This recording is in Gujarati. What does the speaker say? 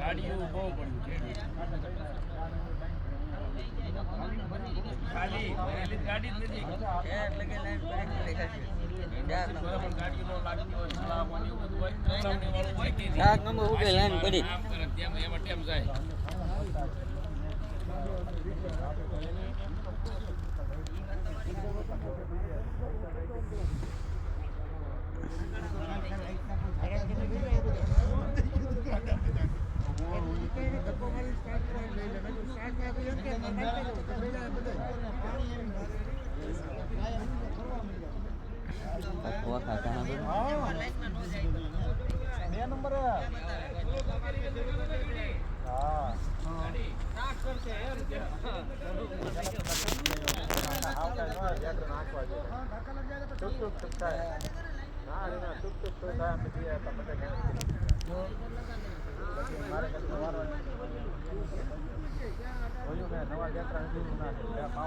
ગાડીઓ બહુ પડ્યું ખાલી ગાડી જ નથી એટલે કે લાઈન કરી ગાડીઓ લાગતી હોય ચલાવવાની એવું બધું હોય ચલાવણી વાળું હોય કે શાક નંબર ઉકે લાઈન પડી આમ કરે તેમ એમાં ટેમ જાય